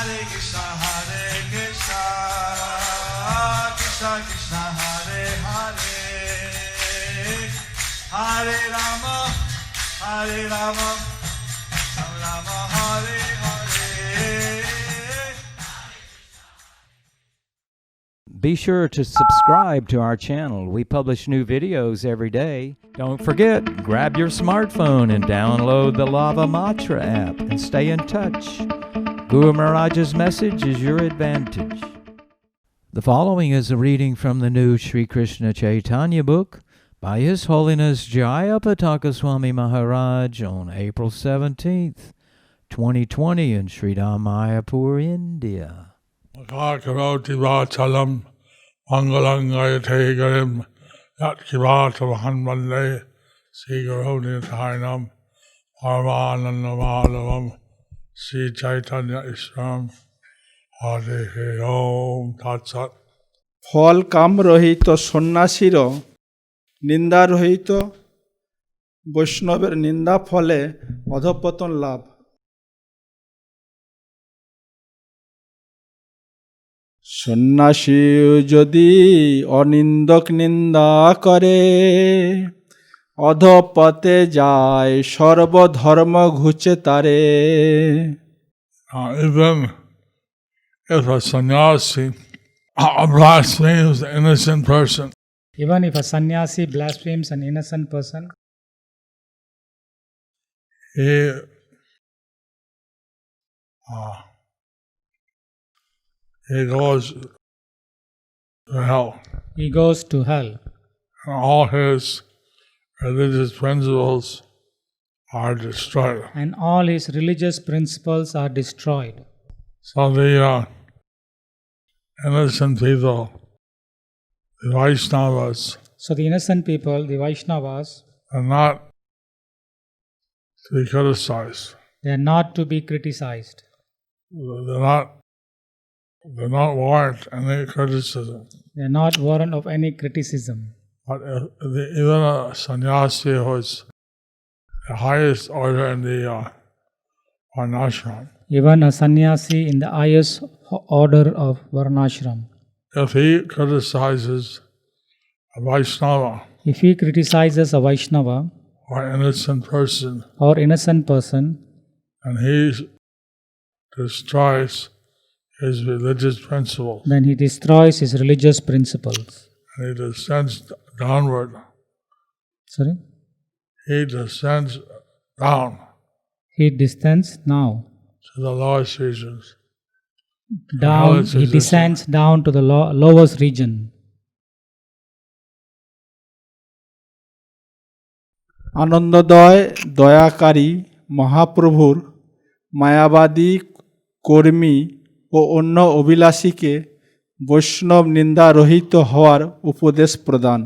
Krishna Krishna Hare Hare, Hare Rama, Hare Rama, Rama Hare Hare. Be sure to subscribe to our channel. We publish new videos every day. Don't forget, grab your smartphone and download the Lava Matra app and stay in touch. Guru Maharaj's message is your advantage. The following is a reading from the new Sri Krishna Caitanya Book by His Holiness Jayapataka Swami Maharaj on April 17th, 2020 in Sridham, Mayapur, India. Karoti vachalam mangalangayate garim yat kivata vahanvande sigaroni thainam parvanandamalavam Sri Chaitanya Ishram Hare Om Tat Sat. ফল কাম রহিত সন্ন্যাসীর নিন্দা রহিত বৈষ্ণবের নিন্দা ফলে অধঃপতন লাভ। সন্ন্যাসী যদি অনিন্দক নিন্দা করে অধঃপতে যায় সর্বধর্ম ঘুচে তারে। Even if a sannyasi blasphemes an innocent person, even if a sannyasi blasphemes an innocent person, he goes to hell. He goes to hell. And all his religious principles are destroyed. And all his religious principles are destroyed. So the innocent people, the Vaishnavas, So the innocent people, the Vaishnavas, are not to be criticized. they are not to be criticized. They're not warrant any criticism. They are not warrant of any criticism. But even a sannyasi who is the highest order in the varnashram, Even a sannyasi in the highest order of Varnashram, if he criticizes a Vaishnava if he criticizes a Vaishnava or innocent person, and he destroys his religious principles, then he destroys his religious principles. and he descends downward. Sorry? He descends down He descends now. to the lowest regions. Down, he descends down to the lowest region. আনন্দদয় দয়াকারী মহাপ্রভুর মায়াবাদী কর্মী ও অন্য অভিলাষীকে বৈষ্ণব নিন্দা রহিত হওয়ার উপদেশ প্রদান।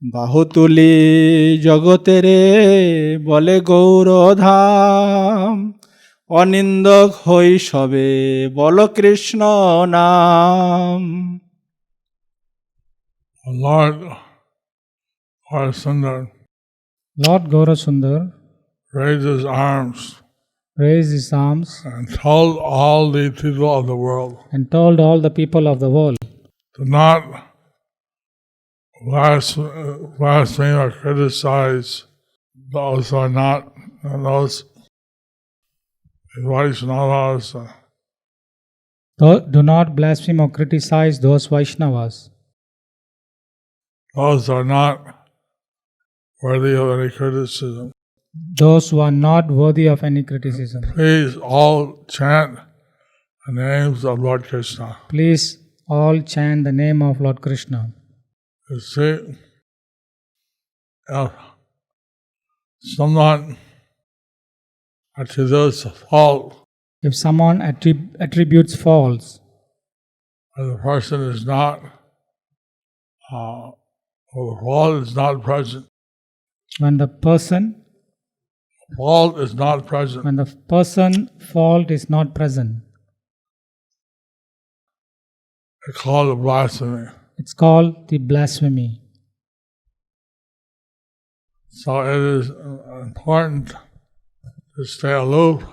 বাহুতুলি জগতেরে বলে গৌরধাম অনিন্দক হই সবে বল কৃষ্ণ নাম। Lord Gaurasundar Lord Gaurasundar raised his arms and told all the people of the world, do not blaspheme or criticize those who are not, those Vaishnavas. Do not blaspheme or criticize those Vaishnavas. Those are not worthy of any criticism. Those who are not worthy of any criticism. Please all chant the names of Lord Krishna. Please all chant the name of Lord Krishna. You see, if someone attributes a fault, If someone attributes faults, and the person is not, the fault is not present. when the person Fault is not present. fault is not present, It's called a blasphemy. it's called the blasphemy. So it is important to stay aloof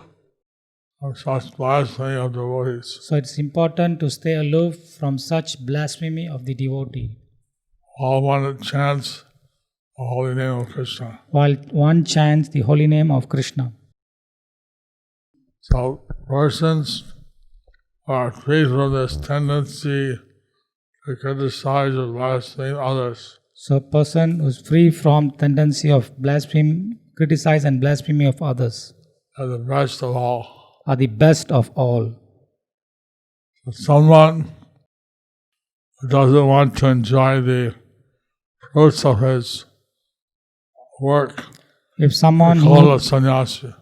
from such blasphemy of devotees. So it's important to stay aloof from such blasphemy of the devotee. While one chants the holy name of Krishna. While one chants the holy name of Krishna. So persons are free from this tendency to criticize or blaspheme others. So a person who is free from tendency of blaspheme, criticize and blasphemy of others Are the best of all. are the best of all. So someone who doesn't want to enjoy the fruits of his work, If someone we call a sannyasi.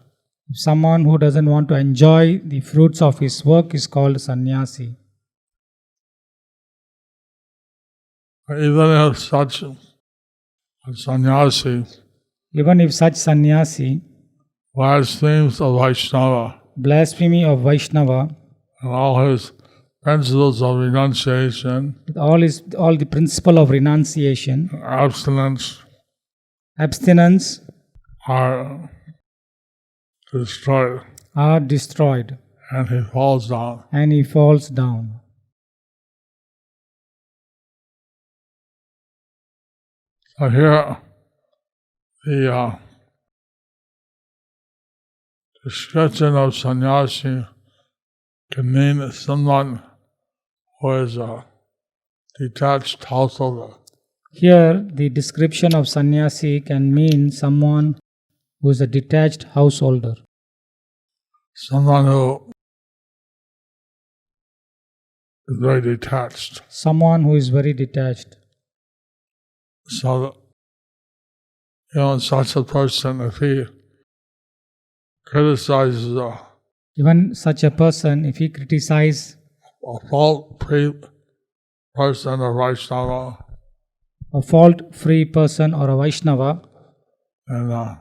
who doesn't want to enjoy the fruits of his work is called sannyasi. Even if such a sannyasi Even if such sannyasi, blasphemes of Vaishnava blasphemy of Vaishnava, and all his principles of renunciation, with all the principle of renunciation, abstinence, abstinence are destroyed, are destroyed, and he falls down. and he falls down. So here, the description of sannyasi can mean someone who is a detached householder. Here, the description of sannyasi can mean someone who is a detached householder, Someone who is very detached. someone who is very detached. So, such a person, if he criticizes Even such a person, if he criticizes a fault-free person or Vaishnava, a fault-free person or a Vaishnava, and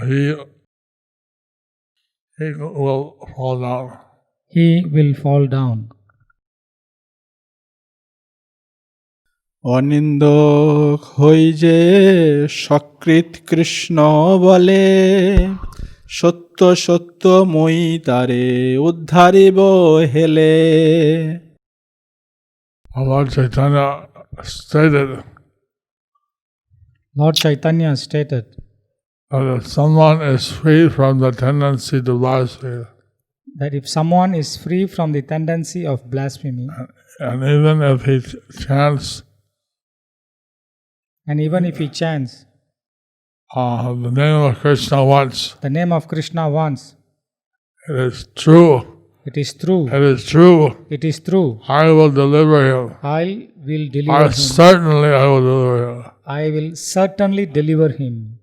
he will fall down. he will fall down. অনিন্দক হই যে সকৃত কৃষ্ণ বলে সত্য সত্য মই তারে উদ্ধারিব হেলে। Lord Chaitanya stated Lord Chaitanya stated that if someone is free from the tendency to blaspheme, that if someone is free from the tendency of blasphemy, and even if he chants and even if he chants the name of Krishna once, the name of Krishna once, it is true. it is true. It is true. It is true. I will deliver him. I will deliver him. Certainly I will deliver him. I will certainly deliver him.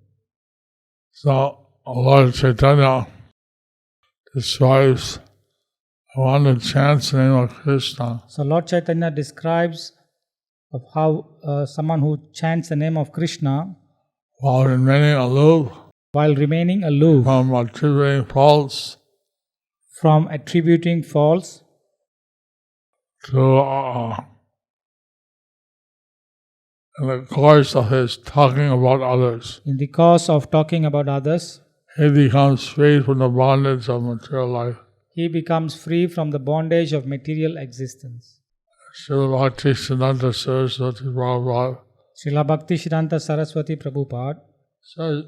So Lord Chaitanya describes one who chants the name of Krishna. So Lord Chaitanya describes of how someone who chants the name of Krishna While remaining aloof while remaining aloof from attributing faults to in the course of his talking about others. in the course of talking about others, He becomes free from the bondage of material life. he becomes free from the bondage of material existence. Srila Bhaktisiddhanta Saraswati Prabhupada Srila Bhaktisiddhanta Saraswati Prabhupada says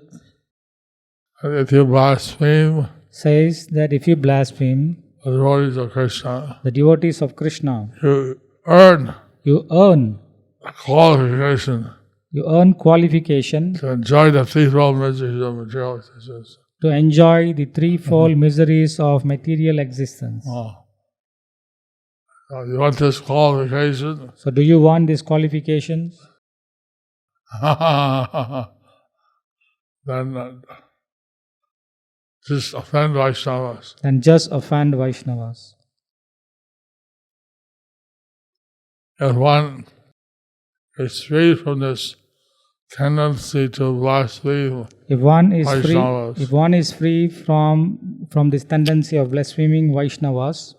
that if you blaspheme says that if you blaspheme the devotees of Krishna, the devotees of Krishna, you earn you earn qualification to enjoy the threefold miseries of material existence. to enjoy the threefold miseries of material existence. You want this qualification? So do you want these qualifications? Then just offend Vaishnavas. Then just offend Vaishnavas. If one is free from this tendency to blaspheme, If one is Vaishnavas. free from this tendency of blaspheming Vaishnavas,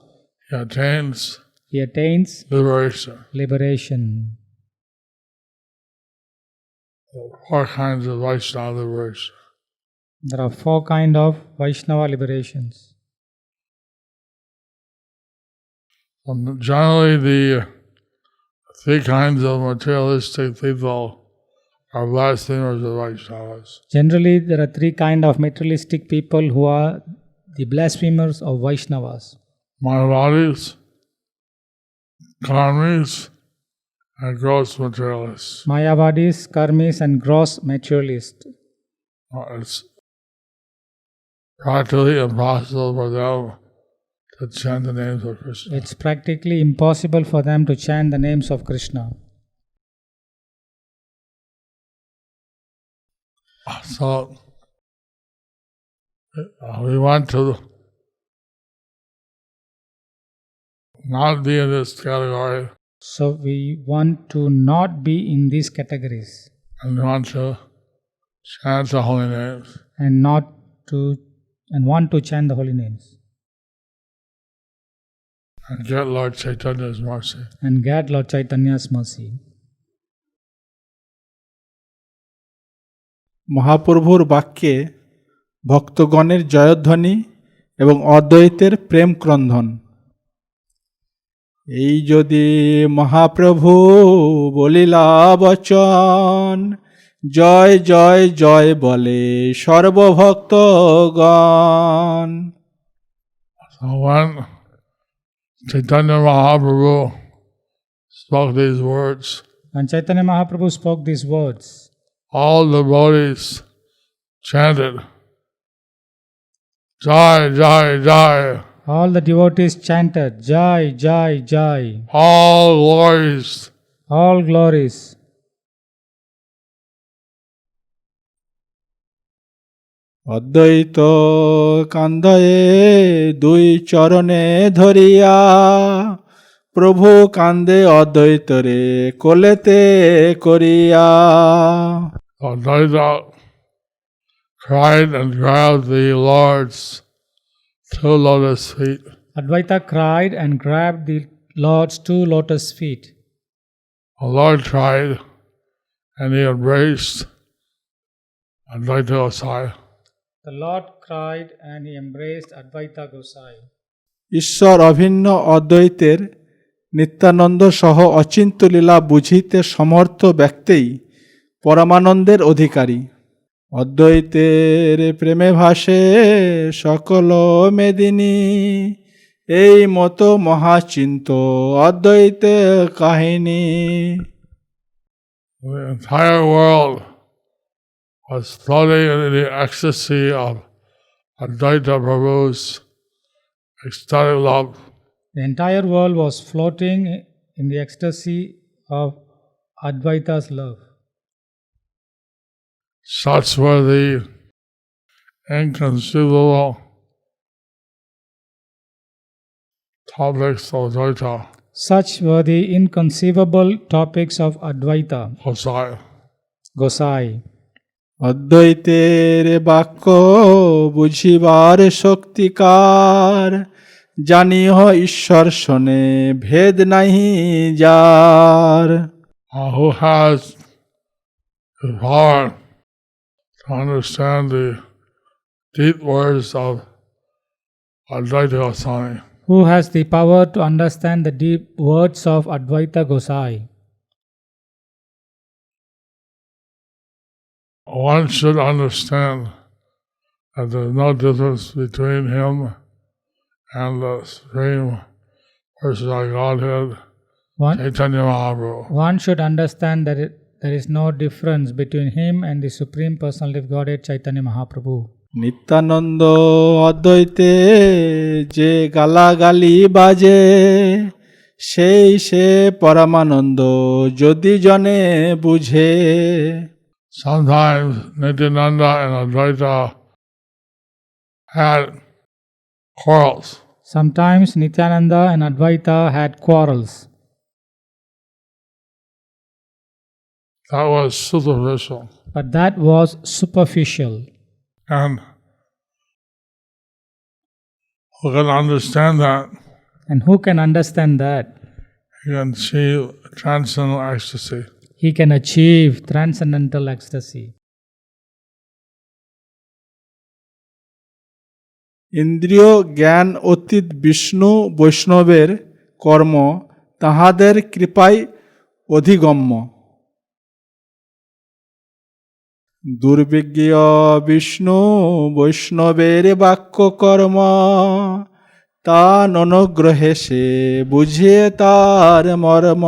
he attains liberation. four kinds of Vaishnava liberation. There are 4 kinds of Vaishnava liberations. Generally, the 3 kinds of materialistic people are blasphemers of Vaishnavas. Generally, there are 3 kinds of materialistic people who are the blasphemers of Vaishnavas. Mayavadis, karmis, and gross materialists. Mayavadis, karmis and gross materialists. It's practically impossible for them to chant the names of Krishna. It's practically impossible for them to chant the names of Krishna. So, we want to not be in this category. So we want to not be in these categories And we want to chant the holy names. and want to chant the holy names And get Lord Chaitanya's mercy. and get Lord Chaitanya's mercy. মহাপ্রভুর বাক্যে ভক্তগণের জয়ধ্বনি এবং অদ্বৈতের প্রেম ক্রন্দন। এই যদি মহাপ্রভু বলিলা বচন, জয় জয় জয় বলে সর্বভক্তগণ। So when Chaitanya Mahaprabhu spoke these words, When Chaitanya Mahaprabhu spoke these words, all the devotees chanted, Jai, Jai, Jai. all the devotees chanted, Jai, Jai, Jai, All glories. all glories. অদ্বৈত কান্দয়ে দুই চরণে ধরিয়া, প্রভু কান্দে অদ্বৈতরে কোলেতে করিয়া। Advaita cried and grabbed the Lord's 2 lotus feet. Advaita cried and grabbed the Lord's 2 lotus feet. The Lord cried and he embraced Advaita Gosai. The Lord cried and he embraced Advaita Gosai. ঈশ্বর অভিন্ন অদ্বৈতের নিত্যানন্দ সহ অচিন্ত লীলা বুঝিতে সমর্থ ব্যক্তি পরমানন্দের অধিকারী। অদ্বৈতের প্রেমে ভাসে সকল মেদিনী, এই মতো মহাচিন্ত অদ্বৈতে কাহিনী। The entire world was floating in the ecstasy of Advaita Prabhu's ecstatic love. The entire world was floating in the ecstasy of Advaita's love. Such were the inconceivable topics of Advaita Such were the inconceivable topics of Advaita Gosai. Gosai. অদ্বৈতের বাক্য বুঝিবার শক্তিকার, জানিহ ঈশ্বর শোনে ভেদ নাহি যার। Who has the power to understand the deep words of Advaita Goswami? Who has the power to understand the deep words of Advaita Gosai? One should understand that there is no difference between him and the Supreme Personality of Godhead, Chaitanya Mahaprabhu. One should understand that there is no difference between him and the Supreme Personality of Godhead, Chaitanya Mahaprabhu. Nityananda অদ্বৈতে যে গালাগালি বাজে, সেই সে পরমানন্দ যদি জনে বুঝে। Sometimes Nityananda and Advaita had quarrels. Sometimes Nityananda and Advaita had quarrels. That was superficial. But that was superficial. And who can understand that? And who can understand that? He can achieve transcendental ecstasy. he can achieve transcendental ecstasy. ইন্দ্রিয় জ্ঞান অতীত বিষ্ণু বৈষ্ণবের কর্ম তাহাদের কৃপায় অধিগম্য। দুর্বিজ্ঞ বিষ্ণু বৈষ্ণবের বাক্য কর্ম তান অনুগ্রহে সে বুঝে তার মর্ম।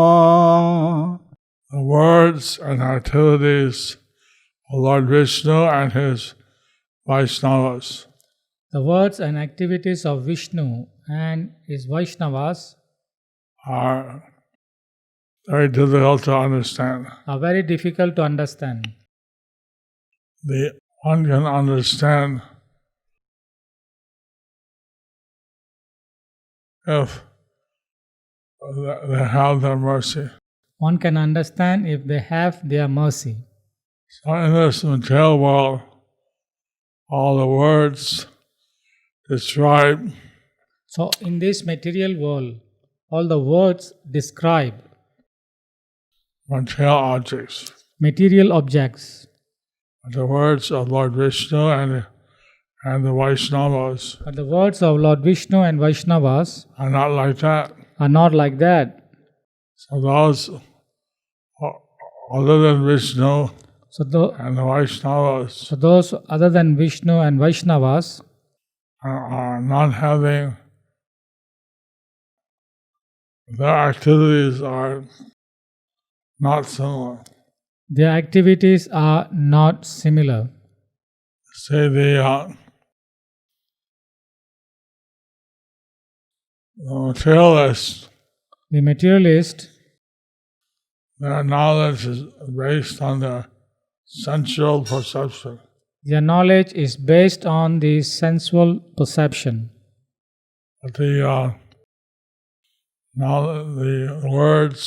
The words and activities of Lord Vishnu and his Vaishnavas The words and activities of Vishnu and his Vaishnavas are very difficult to understand. are very difficult to understand. One can understand if they have their mercy. One can understand if they have their mercy. So in this material world, all the words describe So in this material world, all the words describe material objects. material objects. The words of Lord Vishnu and the Vaishnavas But the words of Lord Vishnu and Vaishnavas are not like that. are not like that. So those other than Vishnu and the Vaishnavas So those other than Vishnu and Vaishnavas are not having, their activities are not similar. their activities are not similar. Say the materialist, The materialist, their knowledge is based on their sensual perception. their knowledge is based on the sensual perception. But the words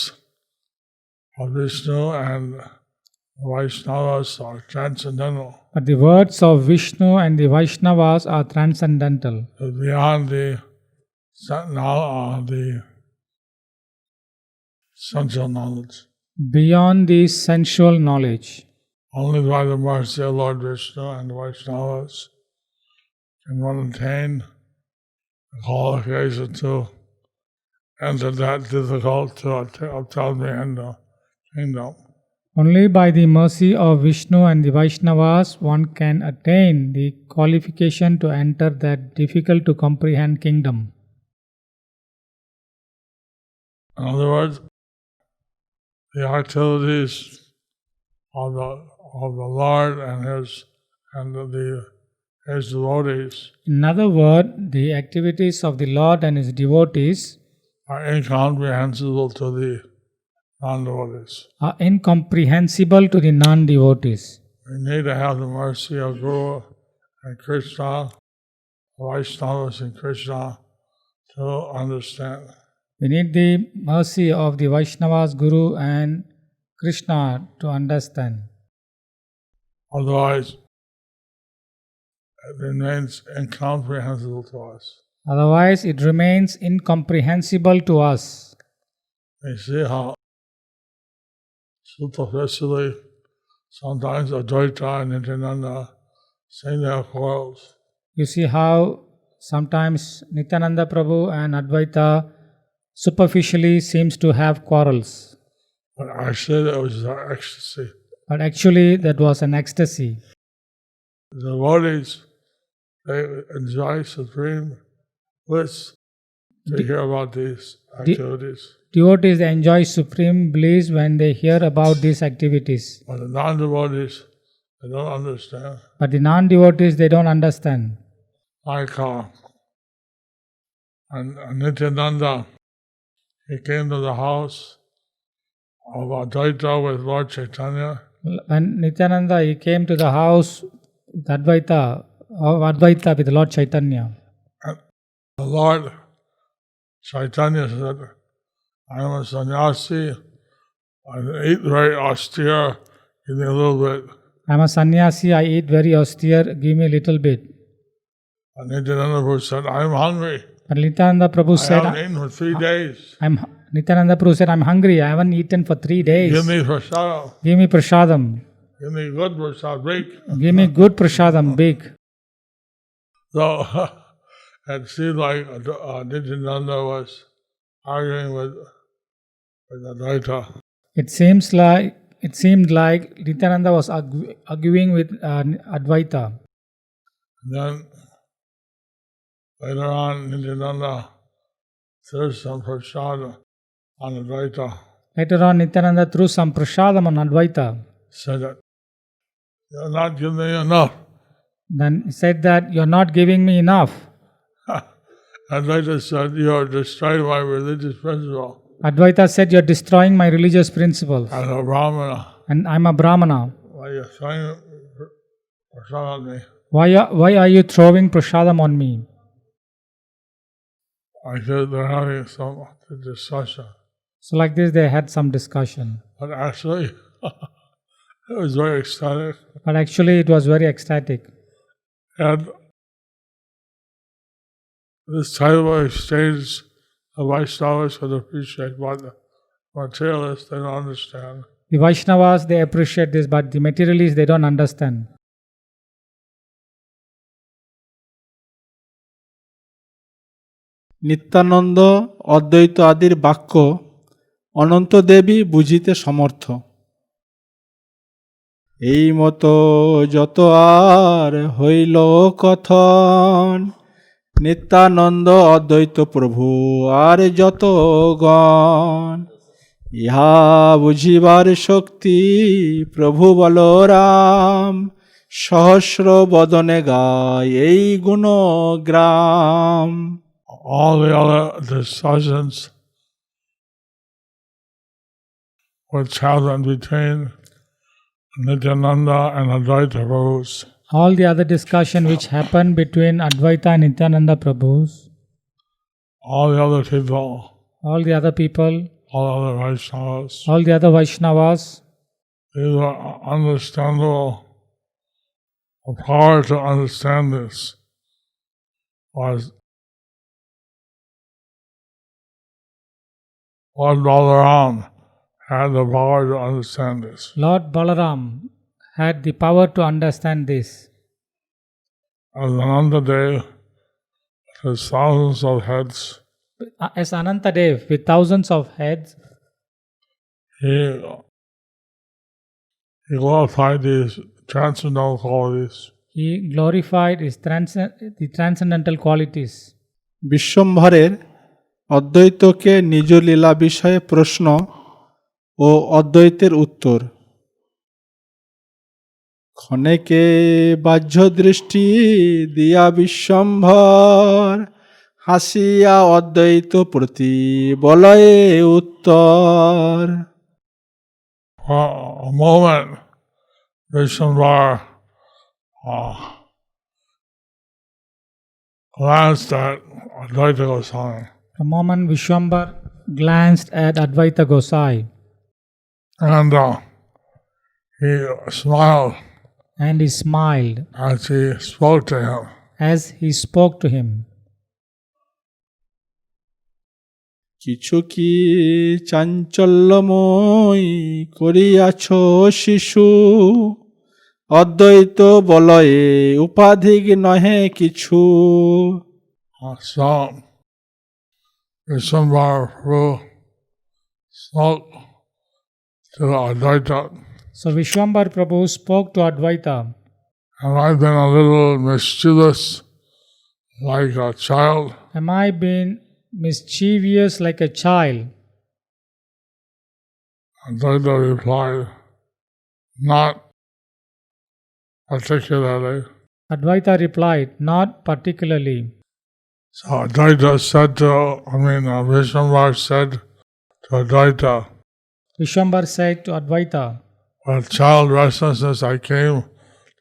of Vishnu and Vaishnavas are transcendental. But the words of Vishnu and the Vaishnavas are transcendental. Beyond the sensual knowledge. Beyond the sensual knowledge. Only by the mercy of Lord Vishnu and Vaishnavas can one attain the qualification to enter that difficult to obtain the kingdom. Only by the mercy of Vishnu and the Vaishnavas one can attain the qualification to enter that difficult to comprehend kingdom. In other words, the activities of the Lord and his devotees In other words, the activities of the Lord and his devotees are incomprehensible to the non-devotees. are incomprehensible to the non-devotees. We need to have the mercy of Guru and Krishna, Vaishnavas and Krishna to understand. We need the mercy of the Vaishnavas, Guru and Krishna to understand. Otherwise, it remains incomprehensible to us. Otherwise, it remains incomprehensible to us. We see how superficially sometimes Advaita and Nityananda say their quarrels. You see how sometimes Nityananda Prabhu and Advaita superficially seems to have quarrels. But actually, that was their ecstasy. But actually, that was an ecstasy. The devotees, they enjoy supreme bliss to hear about these activities. Devotees enjoy supreme bliss when they hear about these activities. But the non-devotees, they don't understand. But the non-devotees, they don't understand. Like Nityananda, he came to the house of Advaita with Lord Chaitanya. When Nityananda, he came to the house with Advaita with Lord Chaitanya. And the Lord Chaitanya said, I am a sannyasi, I eat very austere, give me a little bit. I am a sannyasi, I eat very austere, give me a little bit. And Nityananda Prabhu said, I am hungry. But Nityananda Prabhu I said, haven't eaten for 3 days. Nityananda Prabhu said, I'm hungry, I haven't eaten for 3 days. Give me prasadam. Give me prasadam. Give me good prasad, big. Give me good prasadam, big. So it seemed like Nityananda was arguing with Advaita. It seemed like Nityananda was arguing with Advaita. And then later on, Nityananda threw some prasad on Advaita. Later on, Nityananda threw some prasadam on Advaita. Said that you're not giving me enough. Then he said that you're not giving me enough. Advaita said, you're destroying my religious principle. Advaita said, you're destroying my religious principles. As a Brahmana, And I'm a Brahmana. why are you throwing prasad on me? Why are you throwing prasadam on me? I said they're having some discussion. So like this, they had some discussion. But actually, it was very ecstatic. But actually, it was very ecstatic. And this type of exchange, the Vaishnavas could appreciate, but the materialists, they don't understand. The Vaishnavas, they appreciate this, but the materialists, they don't understand. Nityananda অদ্বৈত আদির বাক্য অনন্ত দেবী বুঝিতে সমর্থ। এই মতো যত আর হইল কথন, নিত্যানন্দ অদ্বৈত প্রভু আর যত গণ, ইহা বুঝিবার শক্তি প্রভু বলরাম, সহস্র বদনে গায় এই গুণগ্রাম। All the other discussions which happened between Nityananda and Advaita Prabhus, All the other discussion which happened between Advaita and Nityananda Prabhus, all the other people, all the other people, all the other Vaishnavas, all the other Vaishnavas, they were understandable. The power to understand this was Lord Balaram had the power to understand this. Lord Balaram had the power to understand this. As Anantadev, with thousands of heads, As Anantadev, with thousands of heads, he glorified these transcendental qualities. he glorified the transcendental qualities. বিশ্বম্ভরের অদ্বৈতকে নিজ লীলা বিষয়ে প্রশ্ন ও অদ্বৈতের উত্তর। ক্ষণেকে বাহ্য দৃষ্টি দিয়া বিশ্বম্ভর, হাসিয়া অদ্বৈত প্রতি বলয়ে উত্তর। For a moment, Vishnuvar glanced at Advaita Goswami. The moment Vishwambar glanced at Advaita Gosai, And he smiled and he smiled as he spoke to him. কিছু কি চাঞ্চল্যময় করিয়াছ শিশু, অদ্বৈত বলয়ে উপাধিক নহে কিছু। So, Vishnuvar spoke to Advaita. So Vishwambar Prabhu spoke to Advaita. Have I been a little mischievous like a child? Am I being mischievous like a child? Advaita replied, not particularly. Advaita replied, not particularly. So Advaita said Vishnuvar said to Advaita, Vishwambar said to Advaita, with child restlessness I came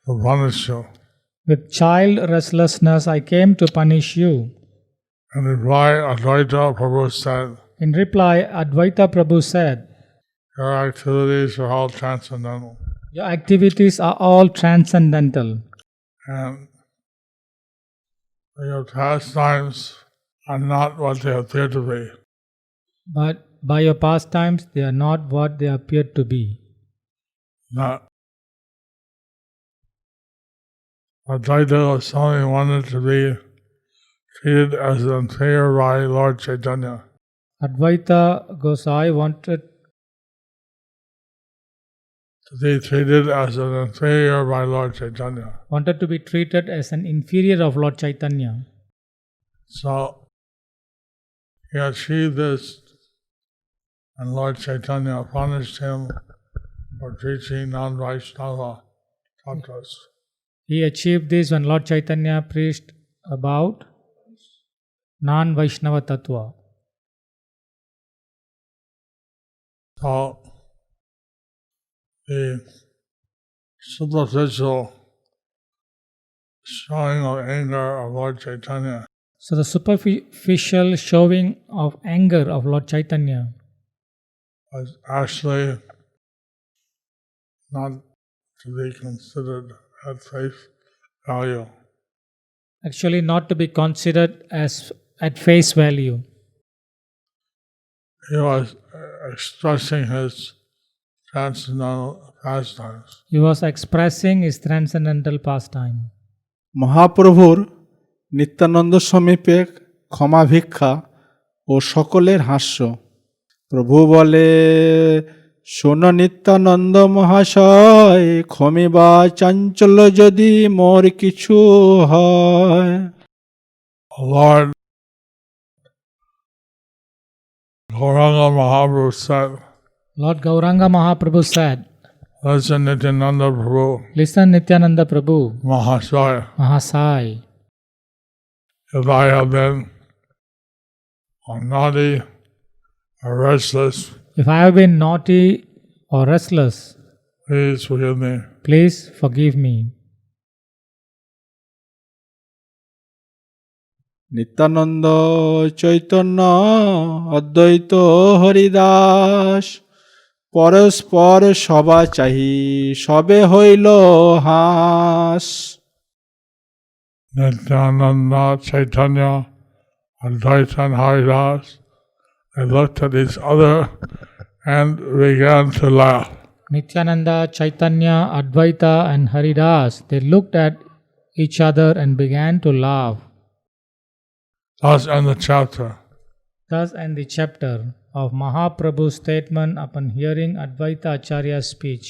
to punish you. with child restlessness I came to punish you. In reply, Advaita Prabhu said, your activities are all transcendental. Your activities are all transcendental. And your pastimes are not what they appear to be. But by your pastimes they are not what they appear to be. That Advaita Swami wanted to be treated as an inferior by Lord Chaitanya. Advaita Gosai wanted To be treated as an inferior by Lord Chaitanya. to be treated as an inferior of Lord Chaitanya. So he achieved this, and Lord Chaitanya punished him for teaching non-Vaishnava tattvas. He achieved this when Lord Chaitanya preached about non-Vaishnava Tattva. So the superficial showing of anger of Lord Chaitanya So the superficial showing of anger of Lord Chaitanya was actually not to be considered at face value. actually not to be considered as at face value. He was expressing his transcendental pastimes. He was expressing his transcendental pastime. মহাপ্রভুর নিত্যানন্দ সমীপে ক্ষমা ভিক্ষা ও সকলের হাস্য। প্রভু বলে, শোন নিত্যানন্দ মহাশয়, ক্ষমিবা চাঞ্চল্য যদি মোর কিছু হয়। Lord Gauranga Mahaprabhu said, Lord Gauranga Mahaprabhu said, listen Nityananda Prabhu, listen Nityananda Prabhu, Mahasaya, Mahasai, if I have been naughty or restless, if I have been naughty or restless, please forgive me. please forgive me. Nityananda Chaitanya অদ্বৈত হরিদাস, পরস্পর সবা চাহি সবে হইল হাস। Nityananda, Chaitanya, Advaita and Haridas, they looked at each other and began to laugh. Nityananda, Chaitanya, Advaita and Haridas, they looked at each other and began to laugh. Thus end the chapter. Thus end the chapter of Mahaprabhu's statement upon hearing Advaita Acharya's speech.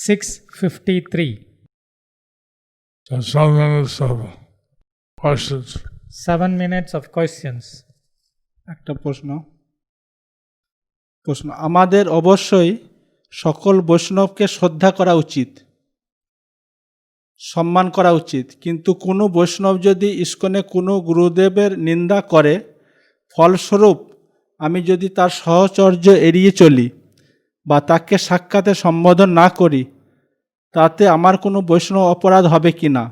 6:53. So 7 minutes of questions. 7 minutes of questions. একটা প্রশ্ন আমাদের অবশ্যই সকল বৈষ্ণবকে শ্রদ্ধা করা উচিত, সম্মান করা উচিত, কিন্তু কোনো বৈষ্ণব যদি ইস্কনে কোনো গুরুদেবের নিন্দা করে, ফলস্বরূপ আমি যদি তার সহচর্য এড়িয়ে চলি বা তাকে সাক্ষাতে সম্বোধন না করি, তাতে আমার কোনো বৈষ্ণব অপরাধ হবে কি না,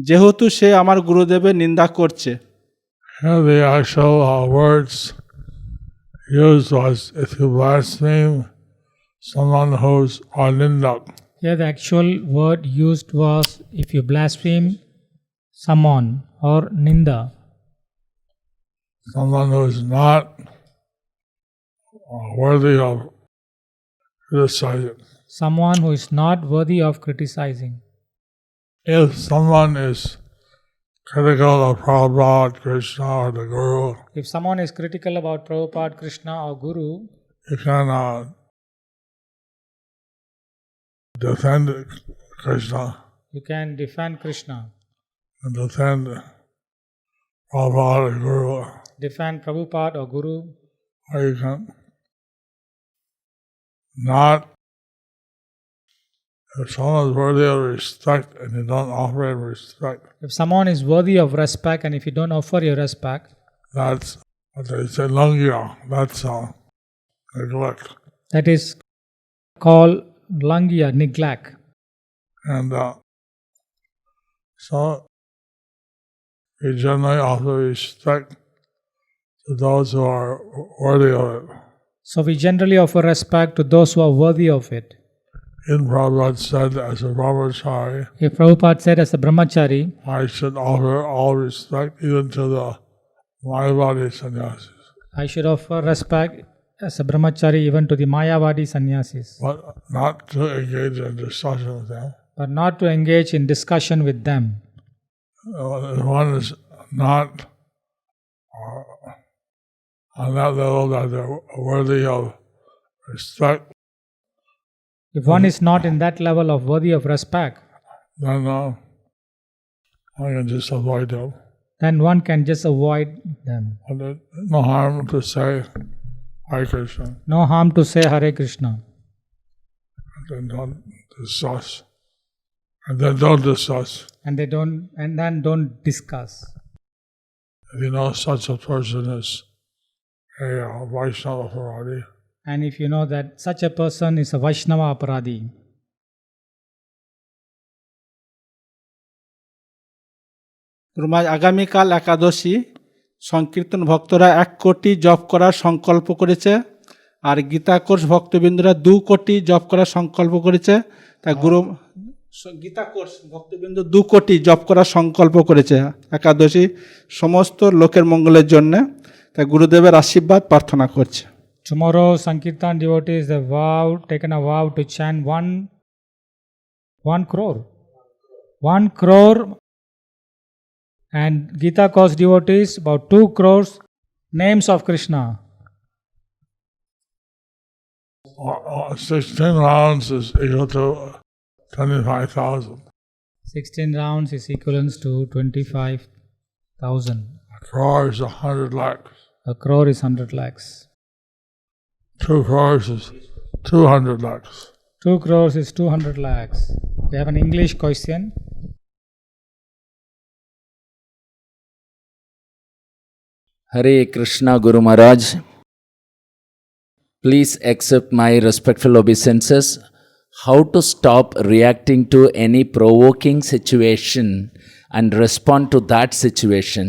যেহেতু সে আমার গুরুদেবের নিন্দা করছে? Here the actual words used was, if you blaspheme someone who's anindak. Here the actual word used was, if you blaspheme someone or ninda, someone who is not worthy of criticizing. someone who is not worthy of criticizing. If someone is critical of Prabhupada, Krishna, or the Guru, If someone is critical about Prabhupada, Krishna or Guru, you can defend Krishna you can defend Krishna, and defend Prabhupada or Guru, defend Prabhupada or Guru, or you can not. If someone is worthy of respect and you don't offer him respect, if someone is worthy of respect and if you don't offer your respect, that's what they say, langya, that's neglect. that is called langya, neglect. And so we generally offer respect to those who are worthy of it. So we generally offer respect to those who are worthy of it. in Prabhupada said as a brahmachari, If Prabhupada said as a brahmachari, I should offer all respect even to the Mayavadi sannyasis, I should offer respect as a brahmachari even to the Mayavadi sannyasis, but not to engage in discussion with them. but not to engage in discussion with them. If one is not on that level that they're worthy of respect, If one is not in that level of worthy of respect, then one can just avoid them. then one can just avoid them. And there's no harm to say Hare Krishna, No harm to say Hare Krishna. and then don't discuss. And then don't discuss. And then don't discuss. If you know such a person is a Vaishnava Paradi, And if you know that such a person is a Vaishnava Aparadi, রুমাজ আগামীকাল একাদশী সংকীর্তন ভক্তরা 1 কোটি জপ করার সংকল্প করেছে, আর Gita course ভক্তবৃন্দরা 2 কোটি জপ করার সংকল্প করেছে। তা গুরু গীতা কোর্স ভক্তবৃন্দ 2 কোটি জপ করার সংকল্প করেছে একাদশী সমস্ত লোকের মঙ্গলের জন্য। তা গুরুদেবের আশীর্বাদ প্রার্থনা করছে। tomorrow Sankirtan devotees have taken a vow to chant 1 crore. 1 crore. And Gita course devotees about 2 crores names of Krishna. 16 rounds is equal to 25,000. 16 rounds is equivalent to 25,000. A crore is 100 lakhs. A crore is 100 lakhs. 2 crores is 200 lakhs. 2 crores is 200 lakhs. We have an English question. Hare Krishna Guru Maharaj, please accept my respectful obeisances. How to stop reacting to any provoking situation and respond to that situation?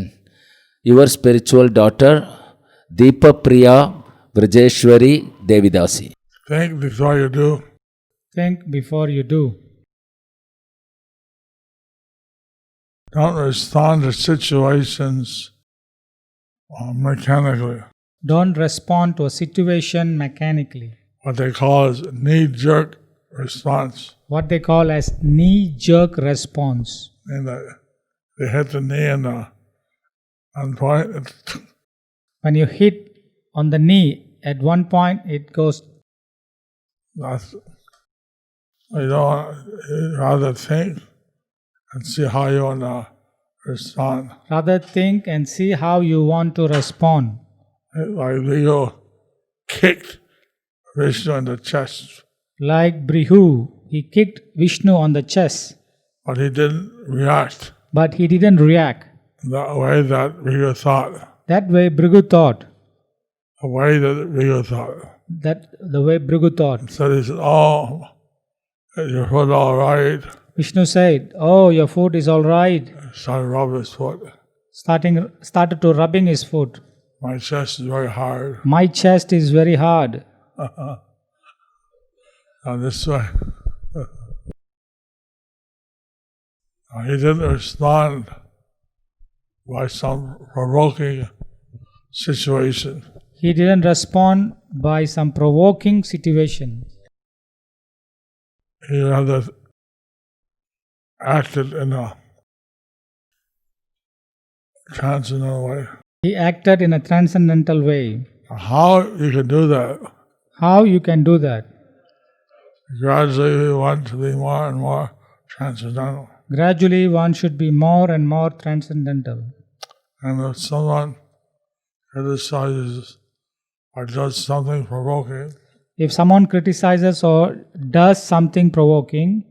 Your spiritual daughter, Deepa Priya Vrajeshwari Devidasi. Think before you do. Think before you do. Don't respond to situations mechanically. Don't respond to a situation mechanically. What they call is knee-jerk response. What they call as knee-jerk response. And they hit the knee and on point. When you hit on the knee, at one point it goes. You don't rather think and see how you want to respond. Rather think and see how you want to respond. Like Leo kicked Vishnu in the chest. Like Brihu, he kicked Vishnu on the chest. But he didn't react that way that Brihu thought. That way Brihu thought. The way that Brihu thought. The way Brihu thought. So he said, "Oh, is your foot all right?" Vishnu said, "Oh, your foot is all right." Started to rub his foot. Started to rubbing his foot. My chest is very hard. My chest is very hard. Now this way. He didn't respond by some provoking situation. He didn't respond by some provoking situation. He rather acted in a transcendental way. He acted in a transcendental way. How you can do that? How you can do that? Gradually we want to be more and more transcendental. Gradually one should be more and more transcendental. And if someone criticizes or does something provoking, if someone criticizes or does something provoking,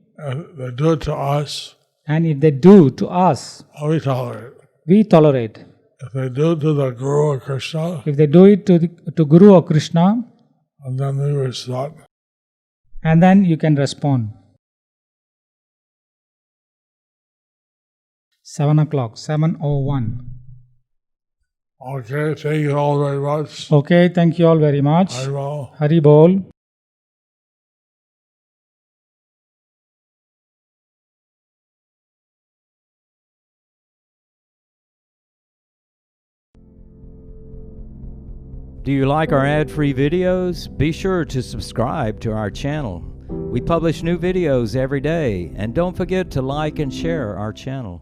they do it to us, and if they do to us, we tolerate. We tolerate. If they do to the Guru or Krishna, if they do it to Guru or Krishna, and then we respond. And then you can respond. 7 o'clock, 7:01. Okay, thank you all very much. Okay, thank you all very much. Hari Bol. Hari Bol. Do you like our ad-free videos? Be sure to subscribe to our channel. We publish new videos every day, and don't forget to like and share our channel.